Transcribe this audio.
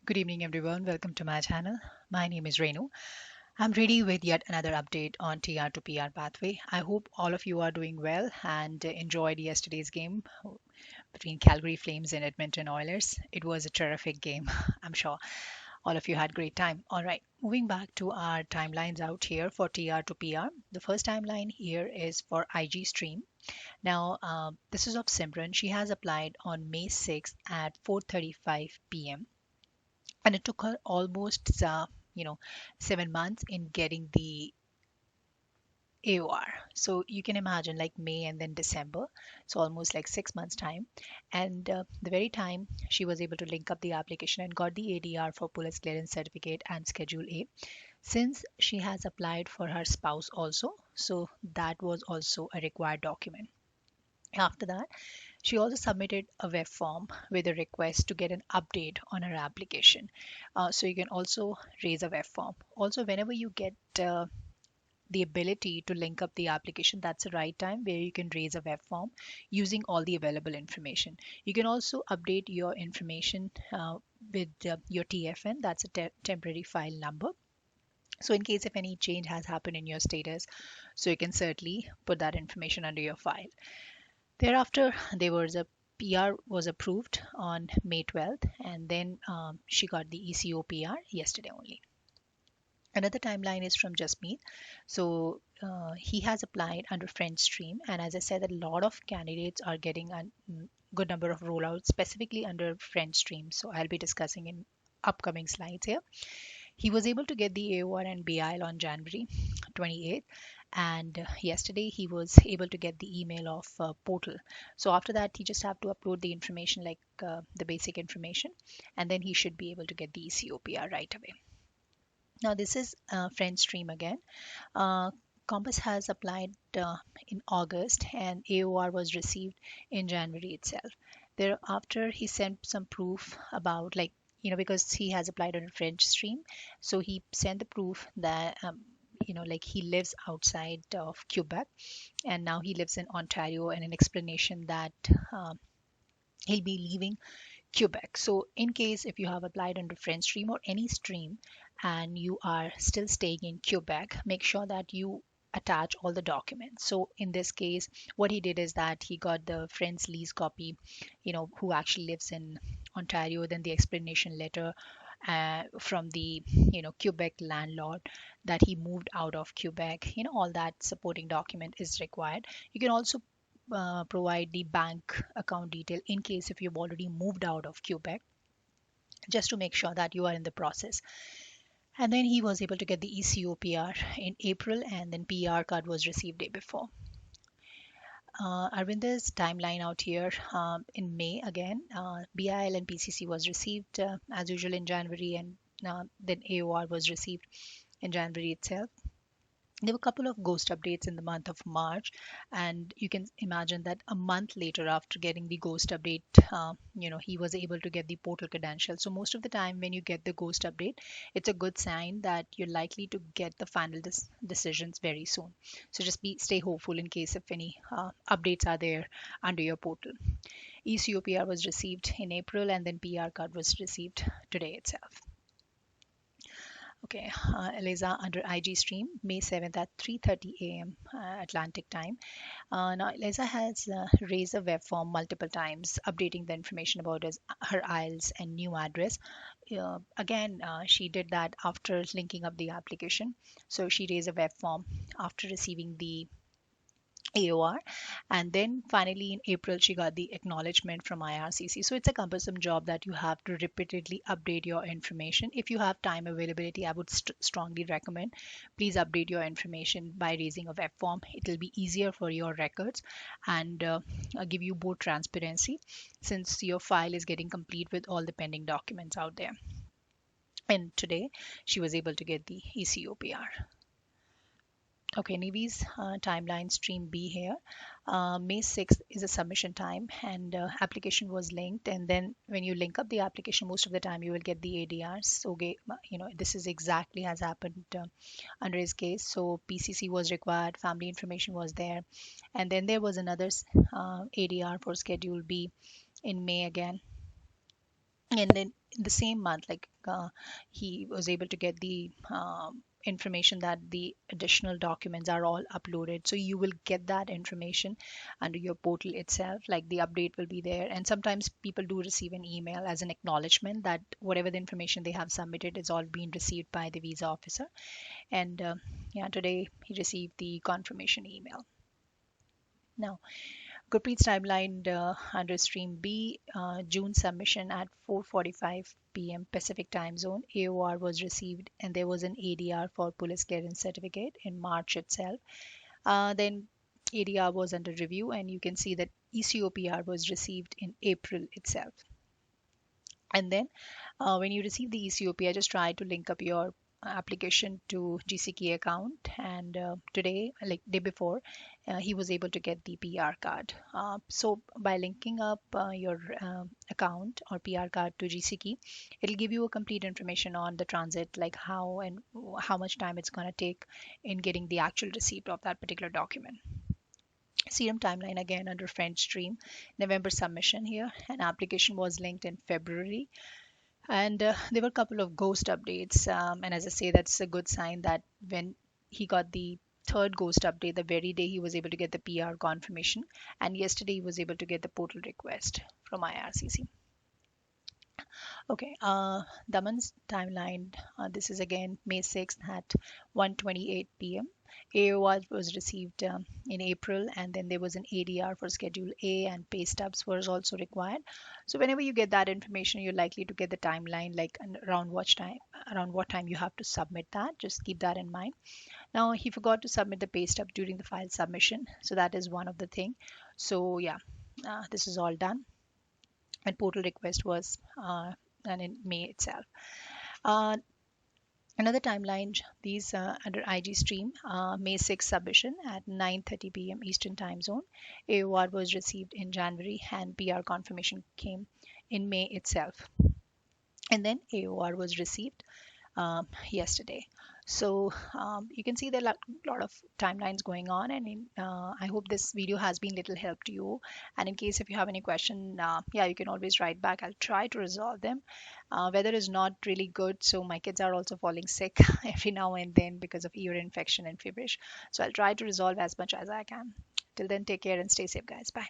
Good evening, everyone. Welcome to my channel. My name is Renu. I'm ready with yet another update on TR to PR pathway. I hope all of you are doing well and enjoyed yesterday's game between Calgary Flames and Edmonton Oilers. It was a terrific game. I'm sure all of you had great time. All right, moving back to our timelines out here for TR to PR. The first timeline here is for IG Stream. Now, this is of Simran. She has applied on May 6th at 4:35 p.m. and it took her almost 7 months in getting the AOR. So you can imagine like May and then December, so almost like 6 months time. And the very time she was able to link up the application and got the ADR for police clearance certificate and Schedule A, since she has applied for her spouse also, so that was also a required document. After that, she also submitted a web form with a request to get an update on her application. So you can also raise a web form. Also, whenever you get the ability to link up the application, that's the right time where you can raise a web form using all the available information. You can also update your information with your TFN, that's a temporary file number. So in case if any change has happened in your status, so you can certainly put that information under your file. Thereafter, there was a PR was approved on May 12th, and then she got the ECO PR yesterday only. Another timeline is from Jasmeet. So he has applied under French stream, and as I said, a lot of candidates are getting a good number of rollouts, specifically under French stream. So I'll be discussing in upcoming slides here. He was able to get the AOR and BIL on January 28th, and yesterday he was able to get the email of portal. So after that, he just have to upload the information like the basic information, and then he should be able to get the ECOPR right away. Now this is French stream again. Uh, Compass has applied in August, and AOR was received in January itself. Thereafter, he sent some proof about like because he has applied on a French stream, so he sent the proof that like he lives outside of Quebec, and now he lives in Ontario, and an explanation that he'll be leaving Quebec. So in case if you have applied under French stream or any stream and you are still staying in Quebec, make sure that you attach all the documents. So in this case, what he did is that he got the friend's lease copy, who actually lives in Ontario, then the explanation letter from the Quebec landlord that he moved out of Quebec. All that supporting document is required. You can also provide the bank account detail in case if you've already moved out of Quebec, just to make sure that you are in the process. And then he was able to get the ECO PR in April, and then PR card was received day before. Arvinder's timeline out here in May again, BIL and PCC was received as usual in January, and then AOR was received in January itself. There were a couple of ghost updates in the month of March, and you can imagine that a month later after getting the ghost update, he was able to get the portal credential. So most of the time when you get the ghost update, it's a good sign that you're likely to get the final decisions very soon. So just stay hopeful in case if any updates are there under your portal. ECOPR was received in April, and then PR card was received today itself. Okay, Eliza under IG stream, May 7th at 3:30 a.m. Atlantic time. Now, Eliza has raised a web form multiple times, updating the information about her IELTS and new address. Again, she did that after linking up the application. So she raised a web form after receiving the AOR, and then finally in April she got the acknowledgement from IRCC. So it's a cumbersome job that you have to repeatedly update your information. If you have time availability, I would strongly recommend please update your information by raising a web form. It will be easier for your records and give you more transparency since your file is getting complete with all the pending documents out there. And today she was able to get the ECOPR. Okay, Nivi's timeline stream B here. May 6th is a submission time, and application was linked. And then when you link up the application, most of the time you will get the ADRs. Okay, this is exactly has happened under his case. So PCC was required, family information was there, and then there was another ADR for Schedule B in May again. And then in the same month, he was able to get the information that the additional documents are all uploaded, so you will get that information under your portal itself, like the update will be there. And sometimes people do receive an email as an acknowledgement that whatever the information they have submitted is all being received by the visa officer. And yeah, today he received the confirmation email. Now, Gurpreet's timeline under Stream B, June submission at 4:45 p.m. Pacific Time Zone. AOR was received, and there was an ADR for police clearance certificate in March itself. Then ADR was under review, and you can see that ECOPR was received in April itself. And then when you receive the ECOP, just try to link up your application to GCK account. And today, like day before, he was able to get the PR card. So by linking up your account or PR card to GCK, it'll give you a complete information on the transit, like how and how much time it's going to take in getting the actual receipt of that particular document. Serum timeline again under French stream, November submission here. An application was linked in February, and there were a couple of ghost updates. And as I say, that's a good sign that when he got the third ghost update, the very day he was able to get the PR confirmation. And yesterday he was able to get the portal request from IRCC. Okay, Daman's timeline. This is again May 6th at 1:28 p.m. AOR was received in April, and then there was an ADR for Schedule A, and pay stubs was also required. So whenever you get that information, you're likely to get the timeline, like around what time you have to submit that. Just keep that in mind. Now he forgot to submit the pay stub during the file submission, so that is one of the thing. So yeah, this is all done, and portal request was done in May itself. Uh, Another timeline, these under IG stream, May 6 submission at 9:30 p.m. Eastern Time Zone. AOR was received in January, and PR confirmation came in May itself. And then AOR was received yesterday. So you can see there are a lot of timelines going on, and I hope this video has been little help to you. And in case if you have any question, yeah, you can always write back. I'll try to resolve them. Weather is not really good, so my kids are also falling sick every now and then because of ear infection and feverish. So I'll try to resolve as much as I can. Till then, take care and stay safe, guys. Bye.